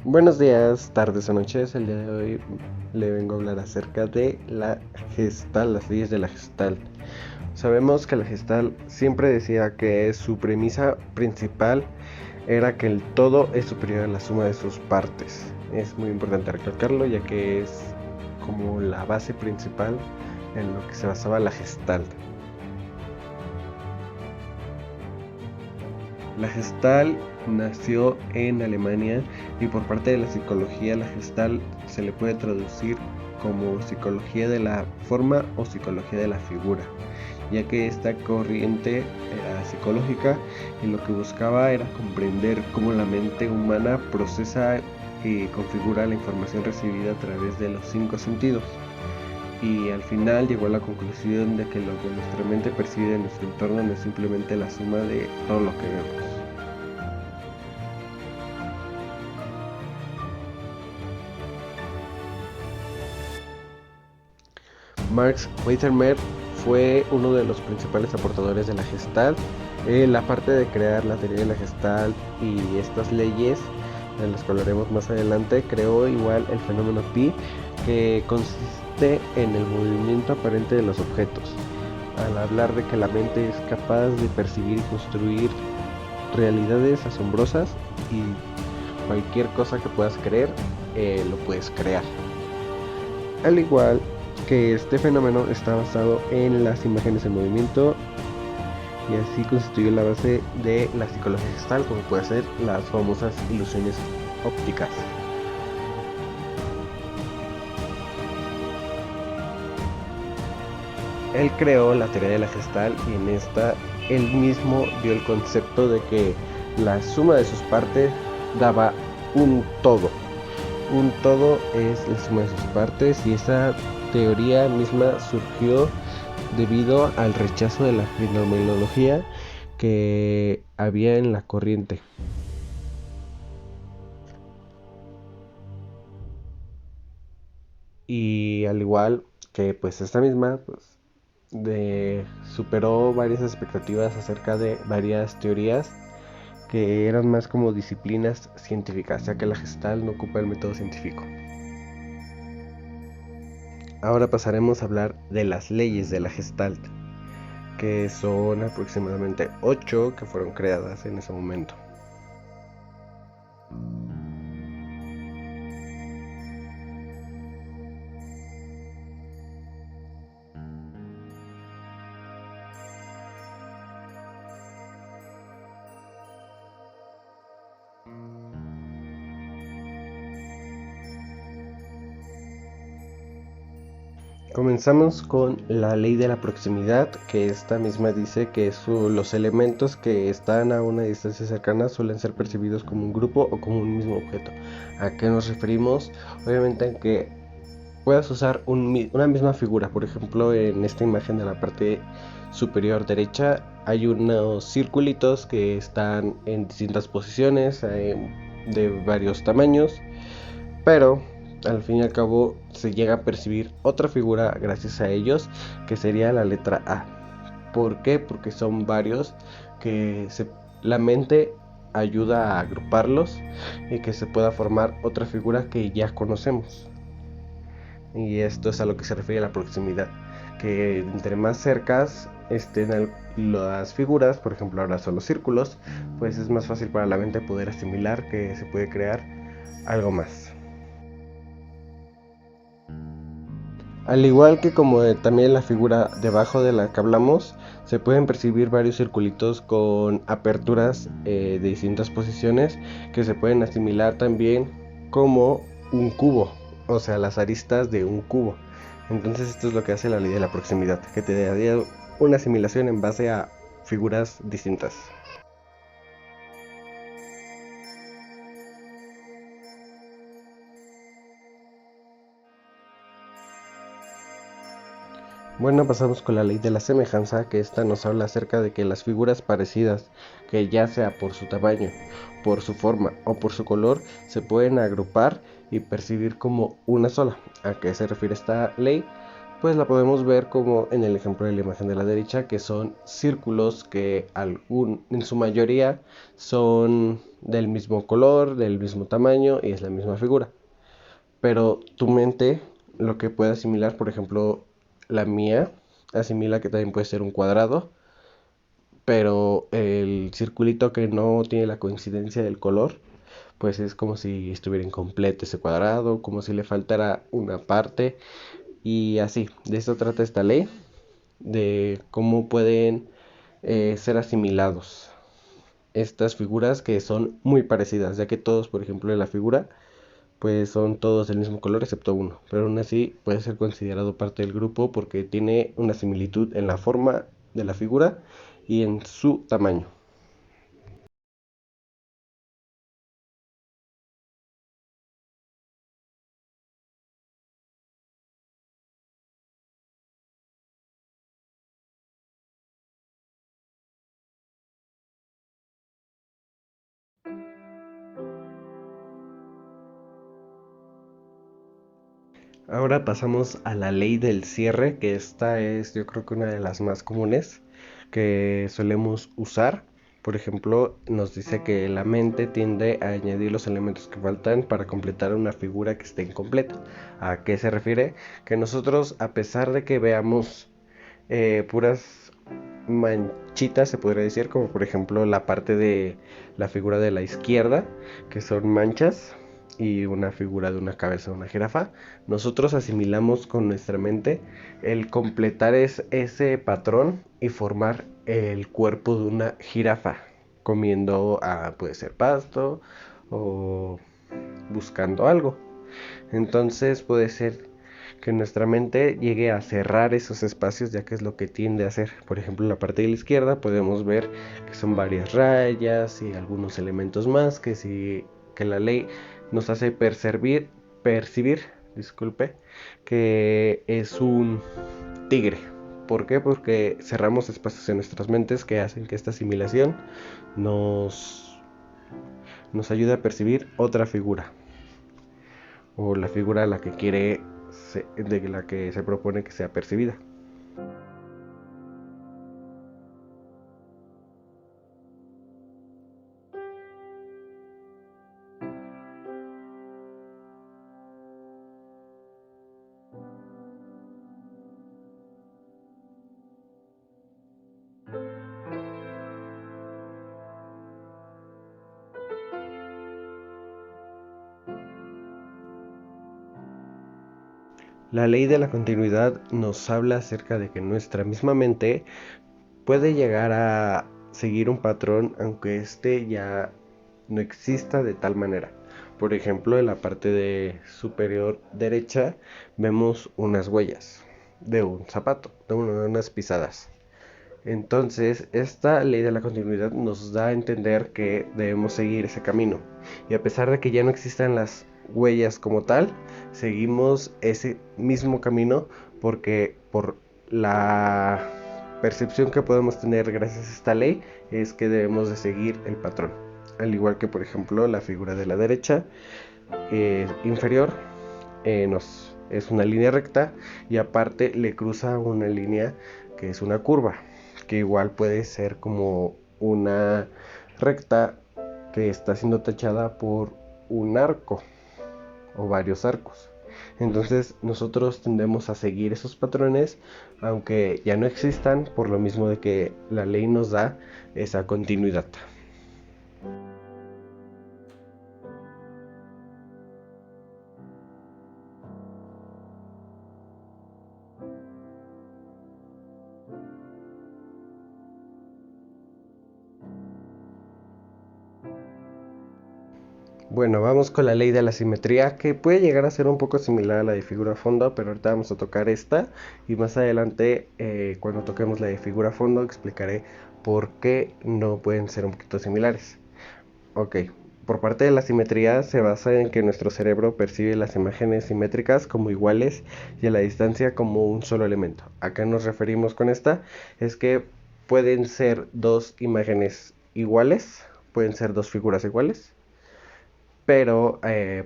Buenos días, tardes o noches. El día de hoy le vengo a hablar acerca de la Gestalt, las leyes de la Gestalt. Sabemos que la Gestalt siempre decía que su premisa principal era que el todo es superior a la suma de sus partes. Es muy importante recalcarlo, ya que es como la base principal en lo que se basaba la Gestalt. La Gestalt nació en Alemania y por parte de la psicología la Gestalt se le puede traducir como psicología de la forma o psicología de la figura, ya que esta corriente era psicológica y lo que buscaba era comprender cómo la mente humana procesa y configura la información recibida a través de los 5 sentidos. Y al final llegó a la conclusión de que lo que nuestra mente percibe de nuestro entorno no es simplemente la suma de todo lo que vemos. Marx Weitermer fue uno de los principales aportadores de la Gestalt. La parte de crear la teoría de la Gestalt y estas leyes, de las que hablaremos más adelante, creó igual el fenómeno pi, que consiste en el movimiento aparente de los objetos. Al hablar de que la mente es capaz de percibir y construir realidades asombrosas y cualquier cosa que puedas creer, lo puedes crear. Al igual que este fenómeno está basado en las imágenes en movimiento y así constituye la base de la psicología gestal, como puede ser las famosas ilusiones ópticas. Él creó la teoría de la gestal y en esta él mismo dio el concepto de que la suma de sus partes daba un todo. Un todo es la suma de sus partes y esa teoría misma surgió debido al rechazo de la fenomenología que había en la corriente. Y al igual que pues esta misma pues, superó varias expectativas acerca de varias teorías que eran más como disciplinas científicas, ya que la Gestalt no ocupa el método científico. Ahora pasaremos a hablar de las leyes de la Gestalt, que son aproximadamente 8 que fueron creadas en ese momento. Comenzamos con la ley de la proximidad, que esta misma dice que los elementos que están a una distancia cercana suelen ser percibidos como un grupo o como un mismo objeto. ¿A qué nos referimos? Obviamente en que puedas usar una misma figura. Por ejemplo, en esta imagen de la parte superior derecha hay unos circulitos que están en distintas posiciones, de varios tamaños, pero al fin y al cabo se llega a percibir otra figura gracias a ellos, que sería la letra A. ¿Por qué? Porque son varios que la mente ayuda a agruparlos y que se pueda formar otra figura que ya conocemos. Y esto es a lo que se refiere a la proximidad, que entre más cercas estén las figuras, por ejemplo ahora son los círculos, pues es más fácil para la mente poder asimilar que se puede crear algo más. Al igual que como también la figura debajo de la que hablamos, se pueden percibir varios circulitos con aperturas de distintas posiciones que se pueden asimilar también como un cubo, o sea, las aristas de un cubo. Entonces esto es lo que hace la ley de la proximidad, que te da una asimilación en base a figuras distintas. Bueno, pasamos con la ley de la semejanza, que esta nos habla acerca de que las figuras parecidas, que ya sea por su tamaño, por su forma o por su color, se pueden agrupar y percibir como una sola. ¿A qué se refiere esta ley? pues la podemos ver como en el ejemplo de la imagen de la derecha, que son círculos que en su mayoría son del mismo color, del mismo tamaño y es la misma figura. Pero tu mente lo que puede asimilar, por ejemplo, la mía asimila que también puede ser un cuadrado, pero el circulito que no tiene la coincidencia del color, pues es como si estuviera incompleto ese cuadrado, como si le faltara una parte y así. De eso trata esta ley, de cómo pueden ser asimilados estas figuras que son muy parecidas, ya que todos, por ejemplo, en la figura, pues son todos del mismo color excepto uno, pero aún así puede ser considerado parte del grupo porque tiene una similitud en la forma de la figura y en su tamaño. Ahora pasamos a la ley del cierre, que esta es yo creo que una de las más comunes que solemos usar. Por ejemplo, nos dice que la mente tiende a añadir los elementos que faltan para completar una figura que esté incompleta. ¿A qué se refiere? Que nosotros, a pesar de que veamos puras manchitas, se podría decir, como por ejemplo la parte de la figura de la izquierda, que son manchas, y una figura de una cabeza de una jirafa, nosotros asimilamos con nuestra mente el completar ese patrón y formar el cuerpo de una jirafa, comiendo, puede ser pasto o buscando algo. Entonces puede ser que nuestra mente llegue a cerrar esos espacios, ya que es lo que tiende a hacer. Por ejemplo, en la parte de la izquierda podemos ver que son varias rayas y algunos elementos más que la ley nos hace percibir, disculpe, que es un tigre. ¿Por qué? Porque cerramos espacios en nuestras mentes que hacen que esta asimilación nos, nos ayude a percibir otra figura o la figura a la que de la que se propone que sea percibida. La ley de la continuidad nos habla acerca de que nuestra misma mente puede llegar a seguir un patrón aunque este ya no exista de tal manera. Por ejemplo, en la parte de superior derecha vemos unas huellas de un zapato, de unas pisadas. Entonces, esta ley de la continuidad nos da a entender que debemos seguir ese camino. Y a pesar de que ya no existan las huellas como tal, seguimos ese mismo camino porque por la percepción que podemos tener gracias a esta ley es que debemos de seguir el patrón. Al igual que por ejemplo la figura de la derecha inferior es una línea recta y aparte le cruza una línea que es una curva, que igual puede ser como una recta que está siendo tachada por un arco o varios arcos. Entonces nosotros tendemos a seguir esos patrones aunque ya no existan, por lo mismo de que la ley nos da esa continuidad. Bueno, vamos con la ley de la simetría, que puede llegar a ser un poco similar a la de figura fondo, pero ahorita vamos a tocar esta y más adelante, cuando toquemos la de figura fondo, explicaré por qué no pueden ser un poquito similares. Ok, por parte de la simetría se basa en que nuestro cerebro percibe las imágenes simétricas como iguales y a la distancia como un solo elemento. ¿A qué nos referimos con esta? Es que pueden ser dos imágenes iguales, pueden ser dos figuras iguales, pero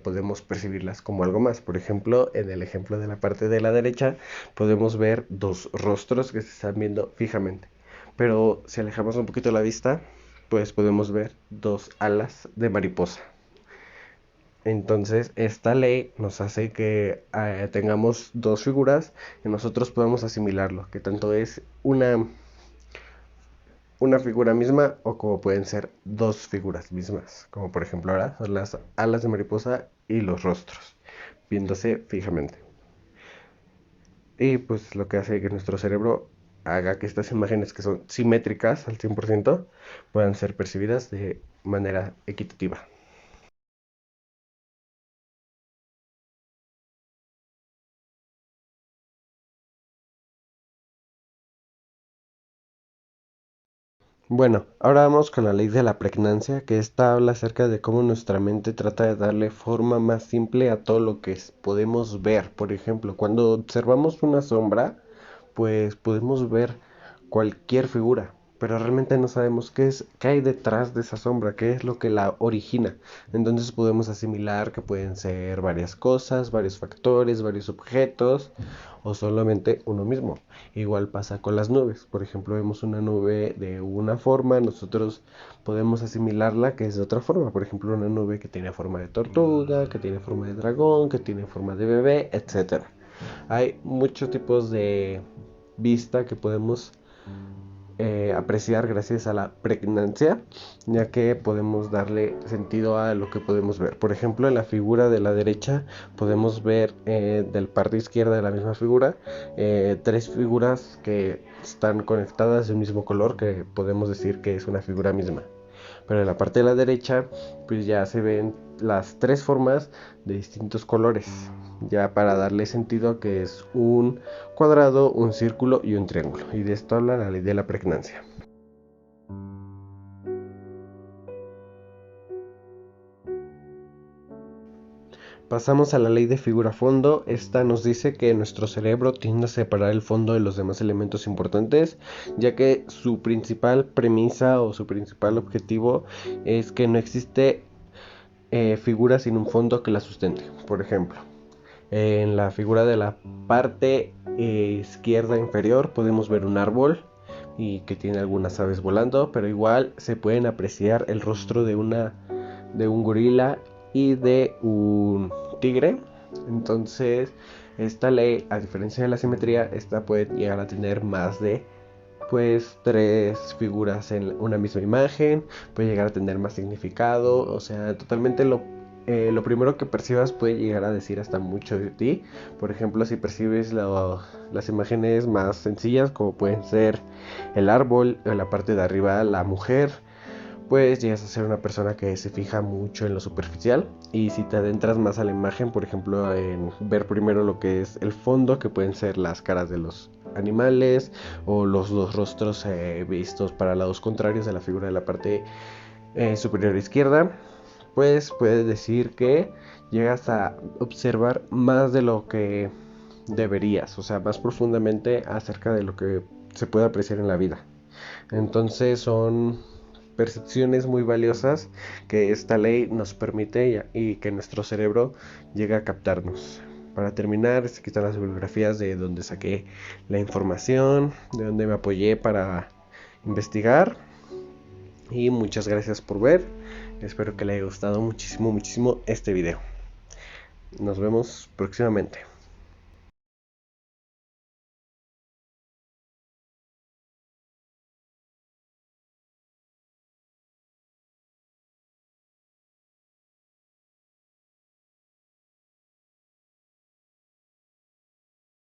podemos percibirlas como algo más. Por ejemplo, en el ejemplo de la parte de la derecha, podemos ver dos rostros que se están viendo fijamente. Pero si alejamos un poquito la vista, pues podemos ver dos alas de mariposa. Entonces, esta ley nos hace que tengamos dos figuras y nosotros podemos asimilarlo, que tanto es una figura misma o como pueden ser dos figuras mismas, como por ejemplo ahora son las alas de mariposa y los rostros, viéndose fijamente. Y pues lo que hace que nuestro cerebro haga que estas imágenes que son simétricas al 100% puedan ser percibidas de manera equitativa. Bueno, ahora vamos con la ley de la pregnancia, que esta habla acerca de cómo nuestra mente trata de darle forma más simple a todo lo que podemos ver. Por ejemplo, cuando observamos una sombra, pues podemos ver cualquier figura, pero realmente no sabemos qué hay detrás de esa sombra, qué es lo que la origina. Entonces podemos asimilar que pueden ser varias cosas, varios factores, varios objetos o solamente uno mismo. Igual pasa con las nubes. Por ejemplo, vemos una nube de una forma, nosotros podemos asimilarla que es de otra forma. Por ejemplo, una nube que tiene forma de tortuga, que tiene forma de dragón, que tiene forma de bebé, etcétera. Hay muchos tipos de vista que podemos apreciar gracias a la pregnancia, ya que podemos darle sentido a lo que podemos ver. Por ejemplo, en la figura de la derecha podemos ver del parte izquierda de la misma figura tres figuras que están conectadas del mismo color, que podemos decir que es una figura misma. Pero en la parte de la derecha pues ya se ven las tres formas de distintos colores, ya para darle sentido a que es un cuadrado, un círculo y un triángulo. Y de esto habla la ley de la pregnancia. Pasamos a la ley de figura-fondo. Esta nos dice que nuestro cerebro tiende a separar el fondo de los demás elementos importantes, ya que su principal premisa o su principal objetivo es que no existe figura sin un fondo que la sustente. Por ejemplo, en la figura de la parte izquierda inferior podemos ver un árbol y que tiene algunas aves volando, pero igual se pueden apreciar el rostro de un gorila y de un tigre. Entonces, esta ley, a diferencia de la simetría, esta puede llegar a tener más de pues tres figuras en una misma imagen, puede llegar a tener más significado, o sea, totalmente lo primero que percibas puede llegar a decir hasta mucho de ti. Por ejemplo, si percibes las imágenes más sencillas, como pueden ser el árbol, o en la parte de arriba la mujer, pues llegas a ser una persona que se fija mucho en lo superficial. Y si te adentras más a la imagen, por ejemplo, en ver primero lo que es el fondo, que pueden ser las caras de los animales o los dos rostros vistos para lados contrarios de la figura de la parte superior izquierda, pues puedes decir que llegas a observar más de lo que deberías, o sea, más profundamente acerca de lo que se puede apreciar en la vida. Entonces son percepciones muy valiosas que esta ley nos permite y que nuestro cerebro llega a captarnos. Para terminar, aquí están las bibliografías de donde saqué la información, de donde me apoyé para investigar. Y muchas gracias por ver. Espero que le haya gustado muchísimo, muchísimo este video. Nos vemos próximamente.